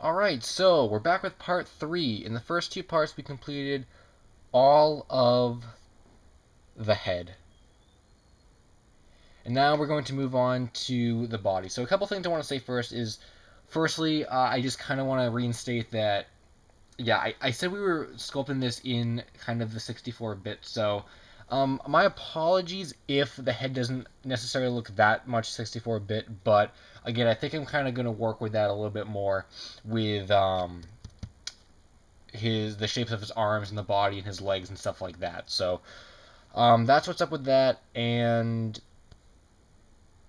Alright, so we're back with part 3. In the first two parts, we completed all of the head. And now we're going to move on to the body. So a couple things I want to say first is, firstly, I just kind of want to reinstate that, yeah, I said we were sculpting this in kind of the 64-bit, so my apologies if the head doesn't necessarily look that much 64-bit, but again, I think I'm kind of going to work with that a little bit more with the shapes of his arms and the body and his legs and stuff like that. So that's what's up with that. And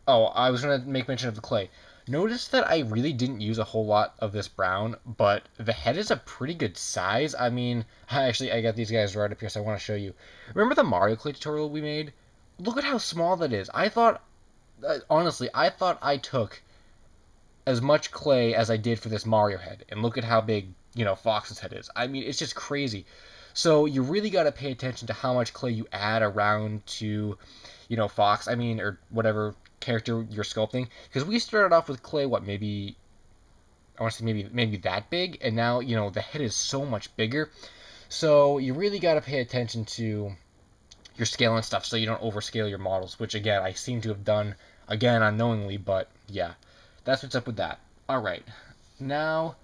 oh, I was gonna make mention of the clay. Notice that I really didn't use a whole lot of this brown, but the head is a pretty good size. I mean, I got these guys right up here, so I want to show you. Remember the Mario clay tutorial we made? Look at how small that is. I thought, honestly, I thought I took as much clay as I did for this Mario head, and look at how big, Fox's head is. I mean, it's just crazy. So you really got to pay attention to how much clay you add around to, Fox. I mean, or whatever character you're sculpting, because we started off with clay, what, maybe I want to say maybe that big, and now the head is so much bigger. So you really got to pay attention to your scale and stuff, so you don't overscale your models, which again I seem to have done again unknowingly, but yeah, that's what's up with that. All right, now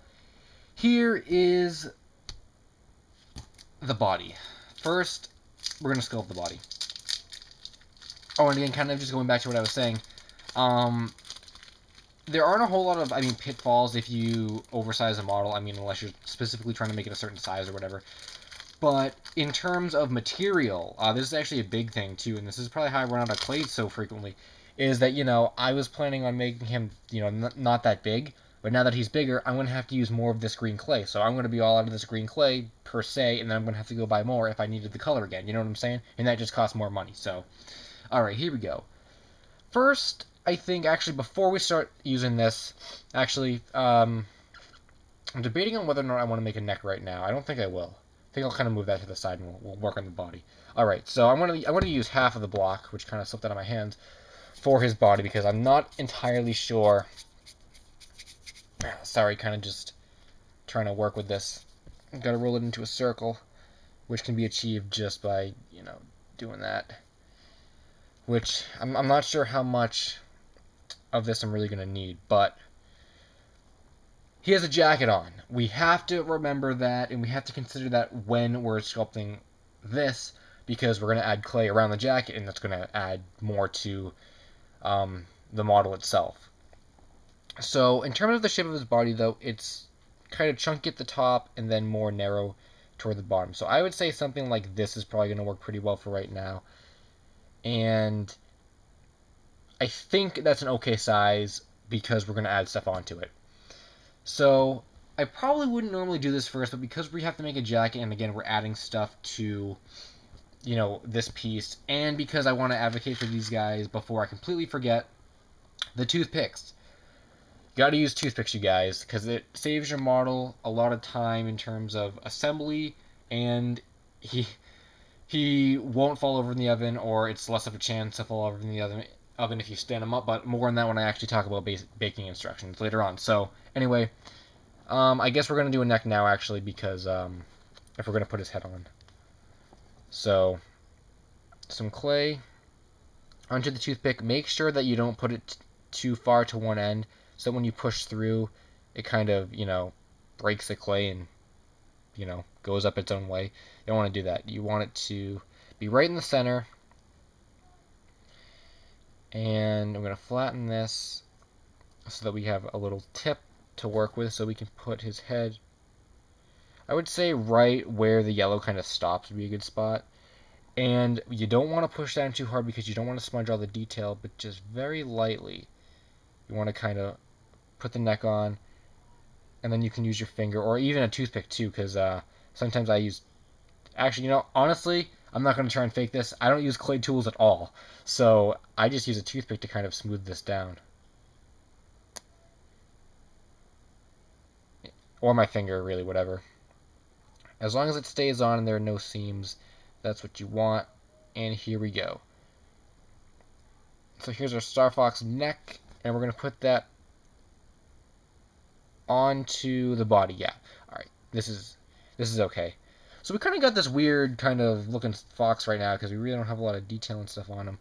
here is the body. First, we're gonna sculpt the body. Oh, and again, kind of just going back to what I was saying, there aren't a whole lot of, pitfalls if you oversize a model. I mean, unless you're specifically trying to make it a certain size or whatever. But in terms of material, this is actually a big thing too, and this is probably how I run out of clay so frequently, is that, I was planning on making him, not that big, but now that he's bigger, I'm going to have to use more of this green clay. So I'm going to be all out of this green clay, per se, and then I'm going to have to go buy more if I needed the color again, you know what I'm saying? And that just costs more money, so. Alright, here we go. First, I think, actually, before we start using this, actually, I'm debating on whether or not I want to make a neck right now. I don't think I will. I think I'll kind of move that to the side and we'll work on the body. Alright, so I'm gonna use half of the block, which kind of slipped out of my hands, for his body, because I'm not entirely sure. Sorry, kind of just trying to work with this. I've got to roll it into a circle, which can be achieved just by, doing that. Which, I'm not sure how much of this I'm really going to need, but he has a jacket on. We have to remember that, and we have to consider that when we're sculpting this, because we're going to add clay around the jacket, and that's going to add more to the model itself. So, in terms of the shape of his body, though, it's kind of chunky at the top, and then more narrow toward the bottom. So I would say something like this is probably going to work pretty well for right now. And I think that's an okay size, because we're going to add stuff onto it. So I probably wouldn't normally do this first, but because we have to make a jacket, and again, we're adding stuff to, this piece, and because I want to advocate for these guys before I completely forget, the toothpicks. Got to use toothpicks, you guys, because it saves your model a lot of time in terms of assembly, and he won't fall over in the oven, or it's less of a chance to fall over in the oven if you stand him up, but more on that when I actually talk about baking instructions later on. So, anyway, I guess we're going to do a neck now, actually, because if we're going to put his head on. So, some clay onto the toothpick. Make sure that you don't put it too far to one end, so that when you push through, it kind of, breaks the clay and, goes up its own way. You don't want to do that. You want it to be right in the center. And I'm going to flatten this so that we have a little tip to work with, so we can put his head, I would say right where the yellow kind of stops would be a good spot. And you don't want to push down too hard, because you don't want to smudge all the detail, but just very lightly. You want to kind of put the neck on, and then you can use your finger, or even a toothpick too, because sometimes I use, actually, honestly, I'm not going to try and fake this. I don't use clay tools at all, so I just use a toothpick to kind of smooth this down. Or my finger, really, whatever. As long as it stays on and there are no seams, that's what you want. And here we go. So here's our Star Fox neck, and we're going to put that onto the body. Yeah. All right. This is okay. So we kind of got this weird kind of looking fox right now because we really don't have a lot of detail and stuff on him.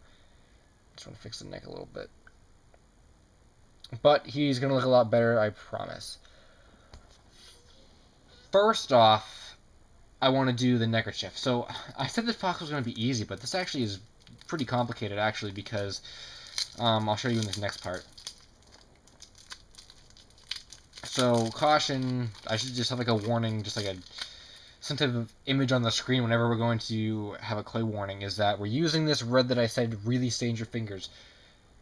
Just want to fix the neck a little bit. But he's going to look a lot better, I promise. First off, I want to do the neckerchief. So I said this fox was going to be easy, but this actually is pretty complicated actually because I'll show you in this next part. So caution, I should just have like a warning, just like some type of image on the screen whenever we're going to have a clay warning, is that we're using this red that I said really stains your fingers.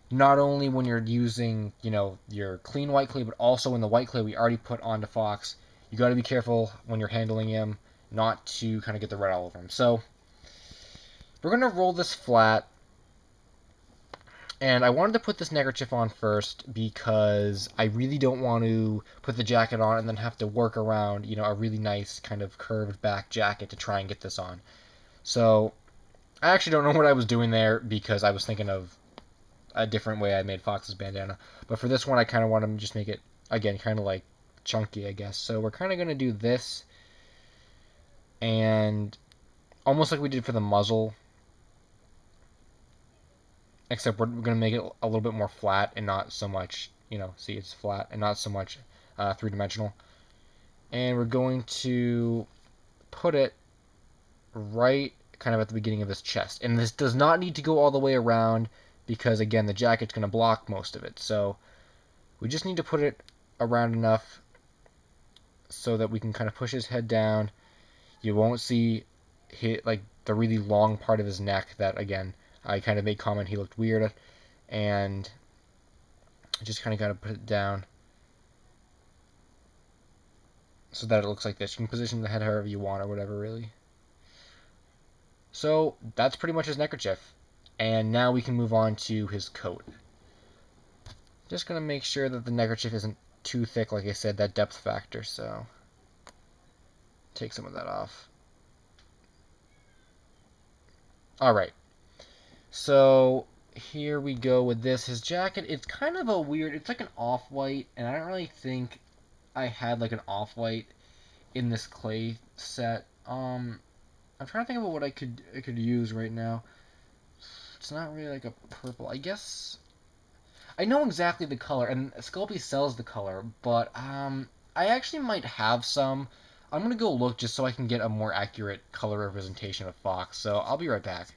Not only when you're using, you know, your clean white clay, but also in the white clay we already put onto fox. You got to be careful when you're handling him not to kind of get the red all over him. So we're going to roll this flat. And I wanted to put this neckerchief on first because I really don't want to put the jacket on and then have to work around, you know, a really nice kind of curved back jacket to try and get this on. So I actually don't know what I was doing there because I was thinking of a different way I made Fox's bandana. But for this one, I kind of want to just make it, again, kind of like chunky, I guess. So we're kind of going to do this and almost like we did for the muzzle, except we're going to make it a little bit more flat and not so much, you know, see, it's flat and not so much three-dimensional. And we're going to put it right kind of at the beginning of his chest. And this does not need to go all the way around because, again, the jacket's going to block most of it. So we just need to put it around enough so that we can kind of push his head down. You won't see like the really long part of his neck that, again, I kind of made comment he looked weird, and just kind of got to put it down so that it looks like this. You can position the head however you want or whatever, really. So that's pretty much his neckerchief. And now we can move on to his coat. Just going to make sure that the neckerchief isn't too thick, like I said, that depth factor, so take some of that off. Alright. So here we go with this. His jacket, it's kind of a weird, it's like an off-white, and I don't really think I had like an off-white in this clay set. I'm trying to think about what I could use right now. It's not really like a purple. I guess I know exactly the color, and Sculpt sells the color, but I actually might have some. I'm gonna go look just so I can get a more accurate color representation of Fox. So I'll be right back.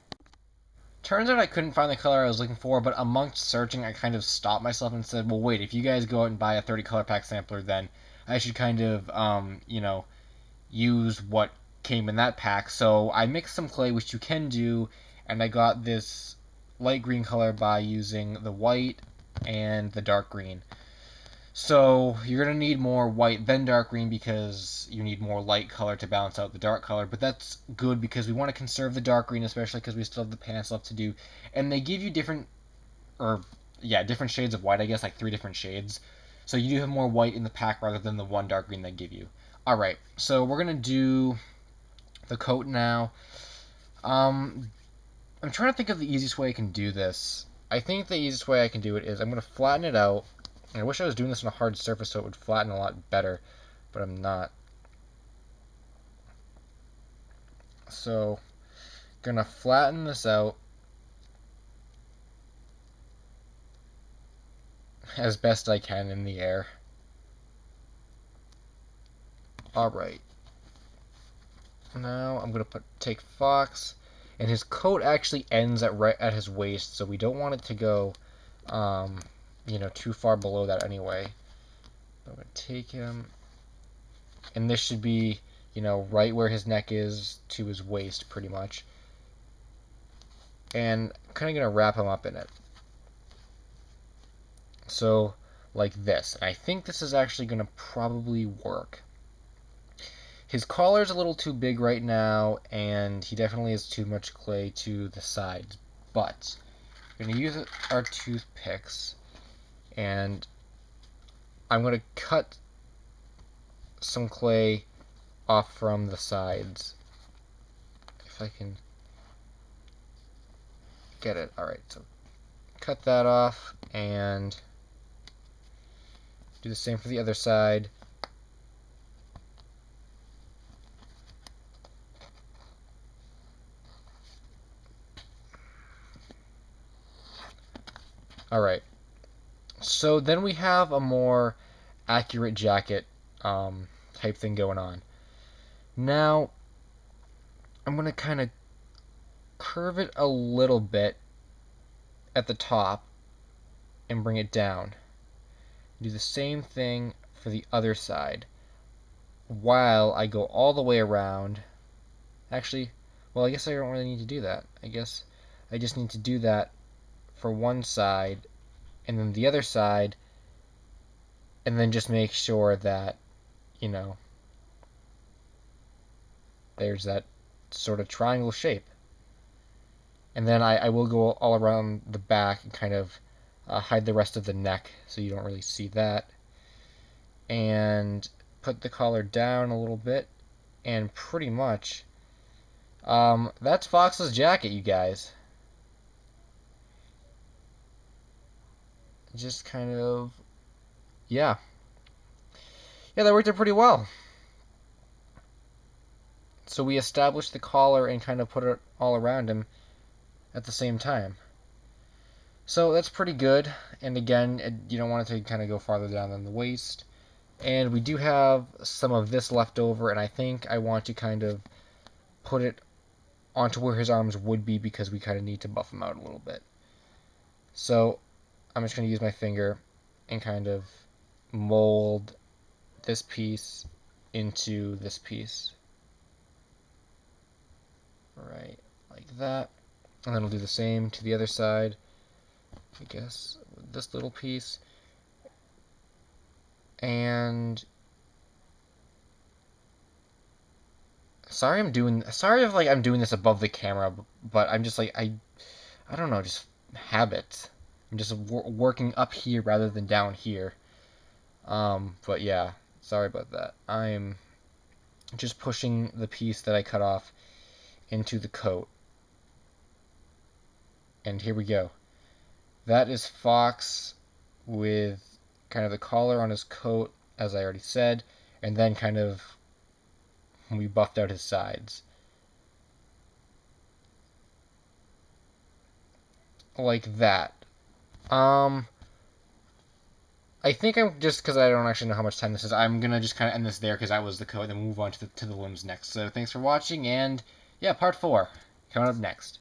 Turns out I couldn't find the color I was looking for, but amongst searching, I kind of stopped myself and said, well, wait, if you guys go out and buy a 30 color pack sampler, then I should kind of, you know, use what came in that pack. So I mixed some clay, which you can do, and I got this light green color by using the white and the dark green. So you're going to need more white than dark green because you need more light color to balance out the dark color. But that's good because we want to conserve the dark green, especially because we still have the pants left to do. And they give you different shades of white, I guess, like 3 different shades. So you do have more white in the pack rather than the one dark green they give you. Alright, so we're going to do the coat now. I'm trying to think of the easiest way I can do this. I think the easiest way I can do it is I'm going to flatten it out. I wish I was doing this on a hard surface so it would flatten a lot better, but I'm not. So, gonna flatten this out as best I can in the air. Alright. Now I'm gonna take Fox, and his coat actually ends right at his waist, so we don't want it to go you know, too far below that anyway. I'm going to take him, and this should be, you know, right where his neck is to his waist, pretty much. And I'm kind of going to wrap him up in it. So, like this. And I think this is actually going to probably work. His collar's a little too big right now, and he definitely has too much clay to the sides. But, we're going to use our toothpicks, and I'm going to cut some clay off from the sides. If I can get it. Alright, so cut that off and do the same for the other side. Alright, so then we have a more accurate jacket type thing going on. Now, I'm going to kind of curve it a little bit at the top and bring it down. Do the same thing for the other side while I go all the way around. Actually, well, I guess I don't really need to do that. I guess I just need to do that for one side and then the other side, and then just make sure that, you know, there's that sort of triangle shape. And then I will go all around the back and kind of hide the rest of the neck so you don't really see that. And put the collar down a little bit, and pretty much that's Fox's jacket, you guys. Just kind of, yeah, that worked out pretty well. So we established the collar and kind of put it all around him at the same time. So that's pretty good. And again, you don't want it to kind of go farther down than the waist. And we do have some of this left over, and I think I want to kind of put it onto where his arms would be because we kind of need to buff him out a little bit. So I'm just going to use my finger and kind of mold this piece into this piece. Right, like that. And then we'll do the same to the other side, I guess, with this little piece. And sorry if like I'm doing this above the camera, but I'm just like I don't know, just habit. I'm just working up here rather than down here. But yeah, sorry about that. I'm just pushing the piece that I cut off into the coat. And here we go. That is Fox with kind of the collar on his coat, as I already said, and then kind of we buffed out his sides. Like that. I think I'm just, because I don't actually know how much time this is, I'm going to just kind of end this there because that was the coat, and then move on to the limbs next. So thanks for watching, and yeah, part 4 coming up next.